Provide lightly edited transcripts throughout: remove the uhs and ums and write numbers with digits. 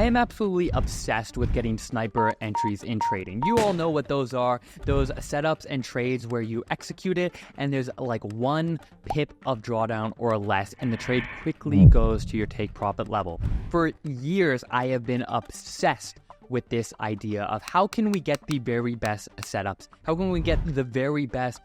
I am absolutely obsessed with getting sniper entries in trading. You all know what those are, those setups and trades where you execute it and there's like 1 pip of drawdown or less and the trade quickly goes to your take profit level. For years, I have been obsessed with this idea of how can we get the very best setups? How can we get the very best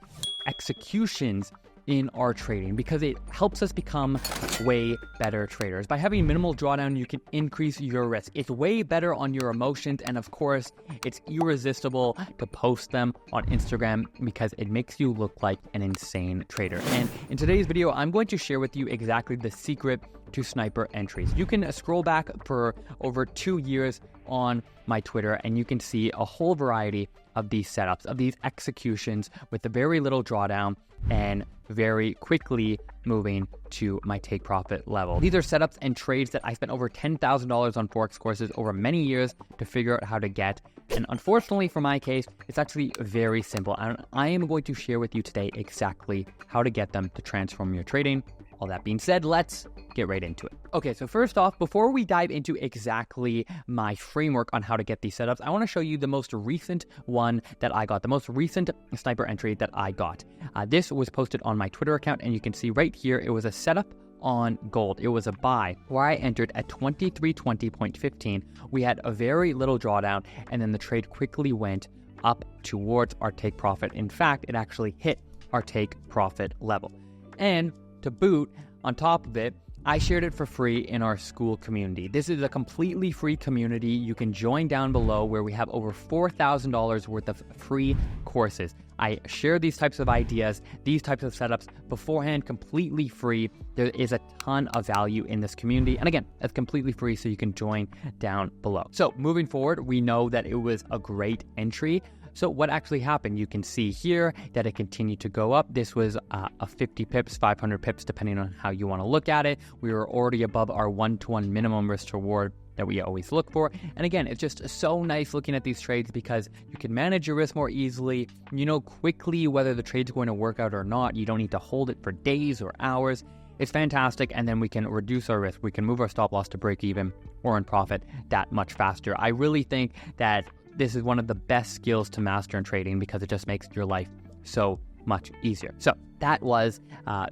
executions in our trading, because it helps us become way better traders. By having minimal drawdown, you can increase your risk. It's way better on your emotions, and of course, it's irresistible to post them on Instagram because it makes you look like an insane trader. And in today's video, I'm going to share with you exactly the secret to sniper entries. You can scroll back for over 2 years on my Twitter and you can see a whole variety of these setups, of these executions with a very little drawdown and very quickly moving to my take profit level. These are setups and trades that I spent over $10,000 on Forex courses over many years to figure out how to get. And unfortunately for my case, it's actually very simple. And I am going to share with you today exactly how to get them to transform your trading. All that being said, let's get right into it. Okay, so first off, before we dive into exactly my framework on how to get these setups, I want to show you the most recent one that I got, the most recent sniper entry that I got. This was posted on my Twitter account, and you can see right here, it was a setup on gold. It was a buy where I entered at 2320.15. We had a very little drawdown, and then the trade quickly went up towards our take profit. In fact, it actually hit our take profit level. And to boot, on top of it, I shared it for free in our school community. This is a completely free community. You can join down below where we have over $4,000 worth of free courses. I share these types of ideas, these types of setups beforehand, completely free. There is a ton of value in this community. And again, it's completely free, so you can join down below. So moving forward, we know that it was a great entry. So what actually happened? You can see here that it continued to go up. This was a 50 pips, 500 pips, depending on how you want to look at it. We were already above our 1-to-1 minimum risk to reward that we always look for. And again, it's just so nice looking at these trades because you can manage your risk more easily. You know quickly whether the trade's going to work out or not. You don't need to hold it for days or hours. It's fantastic, and then we can reduce our risk. We can move our stop loss to break even or in profit that much faster. I really think that this is one of the best skills to master in trading because it just makes your life so much easier. So that was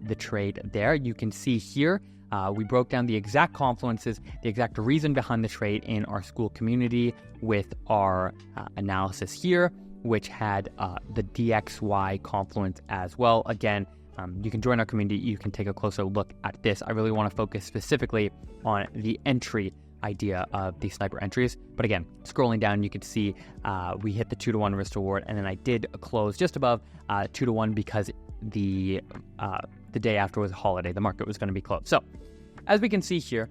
the trade there. You can see here, we broke down the exact confluences, the exact reason behind the trade in our school community with our analysis here, which had the DXY confluence as well. Again, you can join our community. You can take a closer look at this. I really want to focus specifically on the entry idea of the sniper entries. But again, scrolling down, you can see we hit the 2-to-1 risk reward, and then I did close just above 2-to-1 because the day after was a holiday. The market was going to be closed. So as we can see here,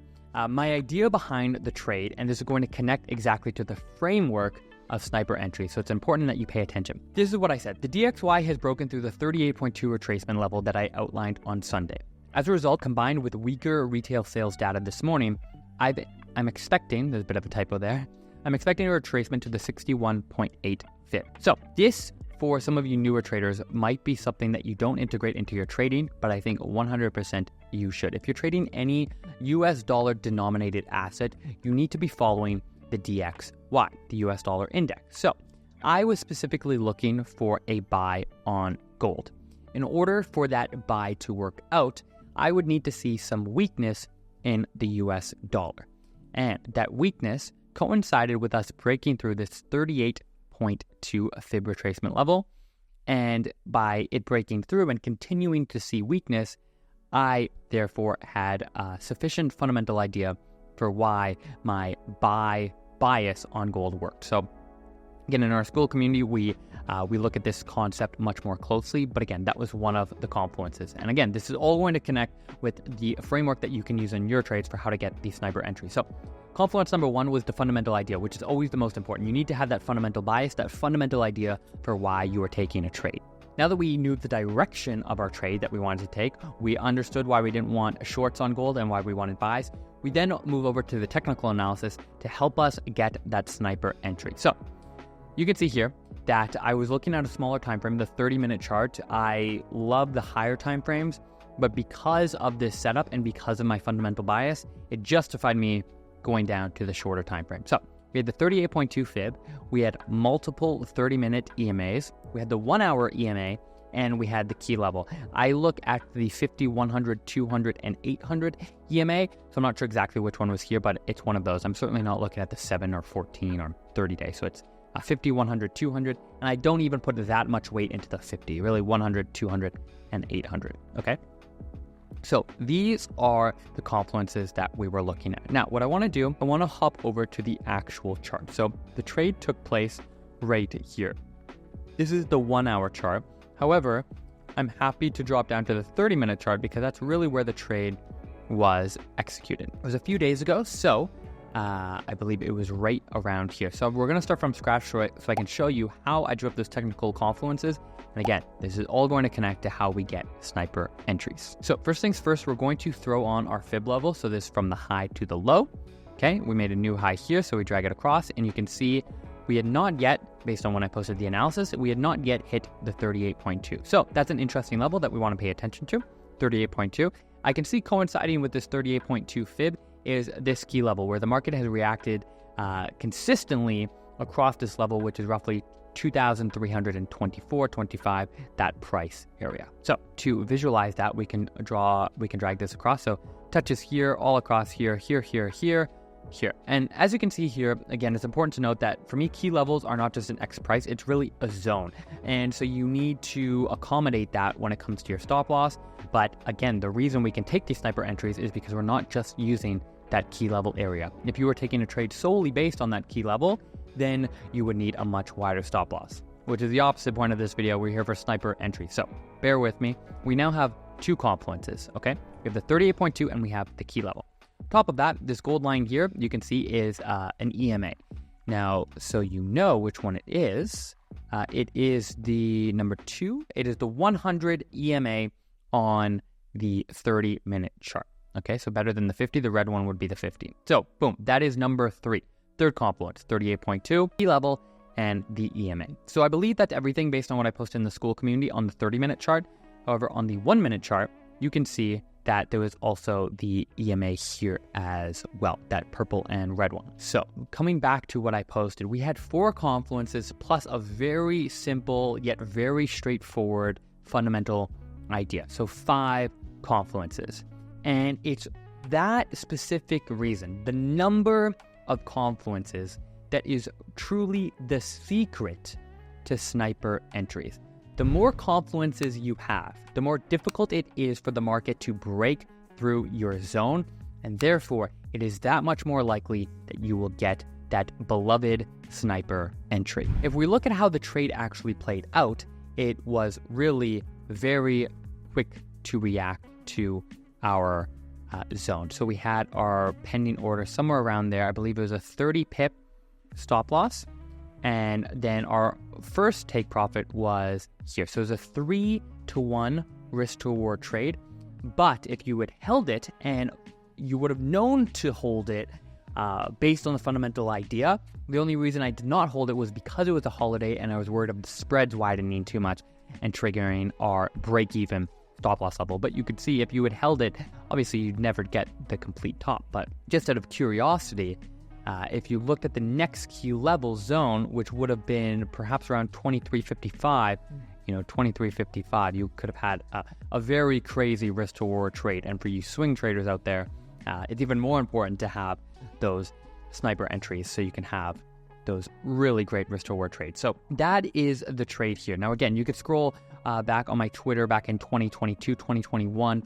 my idea behind the trade, and this is going to connect exactly to the framework of sniper entry, so it's important that you pay attention. This is what I said. The DXY has broken through the 38.2 retracement level that I outlined on Sunday. As a result, combined with weaker retail sales data this morning, I'm expecting, there's a bit of a typo there, I'm expecting a retracement to the 61.8 fit. So this, for some of you newer traders, might be something that you don't integrate into your trading, but I think 100% you should. If you're trading any US dollar denominated asset, you need to be following the DXY, the US dollar index. So I was specifically looking for a buy on gold. In order for that buy to work out, I would need to see some weakness in the US dollar. And that weakness coincided with us breaking through this 38.2 fib retracement level. And by it breaking through and continuing to see weakness, I therefore had a sufficient fundamental idea for why my buy bias on gold worked. So again, in our school community, we look at this concept much more closely, but again, that was one of the confluences. And again, this is all going to connect with the framework that you can use in your trades for how to get these sniper entries. So confluence number 1 was the fundamental idea, which is always the most important. You need to have that fundamental bias, that fundamental idea for why you are taking a trade. Now that we knew the direction of our trade that we wanted to take, we understood why we didn't want shorts on gold and why we wanted buys. We then move over to the technical analysis to help us get that sniper entry. So you can see here that I was looking at a smaller time frame, the 30-minute chart. I love the higher time frames, but because of this setup and because of my fundamental bias, it justified me going down to the shorter time frame. So we had the 38.2 fib, we had multiple 30-minute EMAs, we had the 1 hour EMA, and we had the key level. I look at the 50, 100, 200, and 800 EMA, so I'm not sure exactly which one was here, but it's one of those. I'm certainly not looking at the 7 or 14 or 30 day, so it's 50, 100, 200, and I don't even put that much weight into the 50, really 100, 200, and 800, okay? So these are the confluences that we were looking at. Now, what I want to do, I want to hop over to the actual chart. So the trade took place right here. This is the 1 hour chart. However, I'm happy to drop down to the 30-minute chart because that's really where the trade was executed. It was a few days ago, so I believe it was right around here. So we're going to start from scratch so I can show you how I drew up those technical confluences. And again, this is all going to connect to how we get sniper entries. So first things first, we're going to throw on our fib level. So this is from the high to the low. Okay, we made a new high here, so we drag it across, and you can see we had not yet, based on when I posted the analysis, we had not yet hit the 38.2. So that's an interesting level that we want to pay attention to, 38.2. I can see coinciding with this 38.2 fib is this key level where the market has reacted consistently across this level, which is roughly 2,324.25, that price area. So to visualize that, we can drag this across. So touches here, all across here, here, here, here, here. And as you can see here, again, it's important to note that for me, key levels are not just an X price, it's really a zone. And so you need to accommodate that when it comes to your stop loss. But again, the reason we can take these sniper entries is because we're not just using that key level area. If you were taking a trade solely based on that key level, then you would need a much wider stop loss, which is the opposite point of this video. We're here for sniper entry. So bear with me. We now have two confluences, okay? We have the 38.2 and we have the key level. Top of that, this gold line here, you can see is an EMA. Now, so you know which one it is the number 2. It is the 100 EMA on the 30-minute chart. Okay, so better than the 50. The red one would be the 50. So, boom, that is number 3. Third confluence, 38.2, key level, and the EMA. So I believe that's everything based on what I posted in the school community on the 30-minute chart. However, on the 1-minute chart, you can see that there was also the EMA here as well, that purple and red one. So coming back to what I posted, we had 4 confluences plus a very simple yet very straightforward fundamental idea. So 5 confluences. And it's that specific reason, the number of confluences, that is truly the secret to sniper entries. The more confluences you have, the more difficult it is for the market to break through your zone, and therefore it is that much more likely that you will get that beloved sniper entry. If we look at how the trade actually played out, it was really very quick to react to our zone. So we had our pending order somewhere around there. I believe it was a 30 pip stop loss. And then our first take profit was here. So it was a 3-to-1 risk to reward trade. But if you had held it and you would have known to hold it based on the fundamental idea, the only reason I did not hold it was because it was a holiday and I was worried of the spreads widening too much and triggering our break-even stop loss level. But you could see if you had held it, obviously you'd never get the complete top. But just out of curiosity, if you looked at the next key level zone, which would have been perhaps around 23.55, 23.55, you could have had a very crazy risk to reward trade. And for you swing traders out there, it's even more important to have those sniper entries so you can have those really great risk to reward trades. So that is the trade here. Now, again, you could scroll back on my Twitter back in 2022, 2021,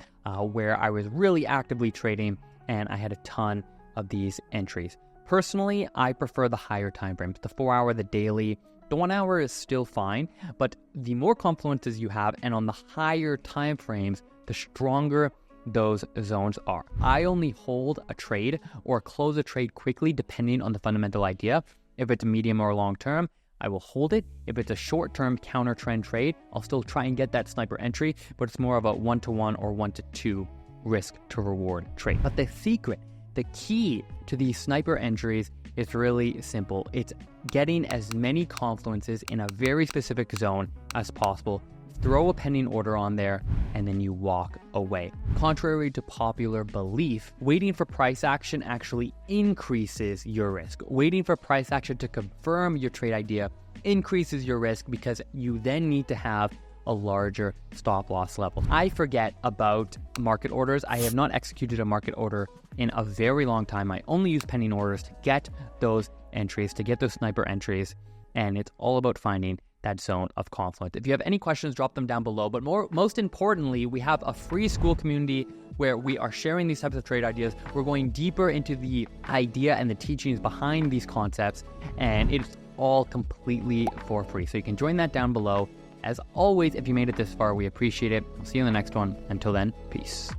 where I was really actively trading and I had a ton of these entries. Personally, I prefer the higher time frames, the 4 hour, the daily. The 1 hour is still fine, but the more confluences you have and on the higher time frames, the stronger those zones are. I only hold a trade or close a trade quickly depending on the fundamental idea. If it's a medium or long term, I will hold it. If it's a short-term counter trend trade, I'll still try and get that sniper entry, but it's more of a 1-to-1 or 1-to-2 risk to reward trade. But the secret, the key to these sniper entries is really simple. It's getting as many confluences in a very specific zone as possible throw a pending order on there, and then you walk away. Contrary to popular belief, waiting for price action actually increases your risk. Waiting for price action to confirm your trade idea increases your risk because you then need to have a larger stop loss level. I forget about market orders. I have not executed a market order in a very long time. I only use pending orders to get those entries, to get those sniper entries, and it's all about finding that zone of confluence. If you have any questions, drop them down below. But most importantly, we have a free school community where we are sharing these types of trade ideas. We're going deeper into the idea and the teachings behind these concepts, and it's all completely for free. So you can join that down below. As always, if you made it this far, we appreciate it. I'll see you in the next one. Until then, peace.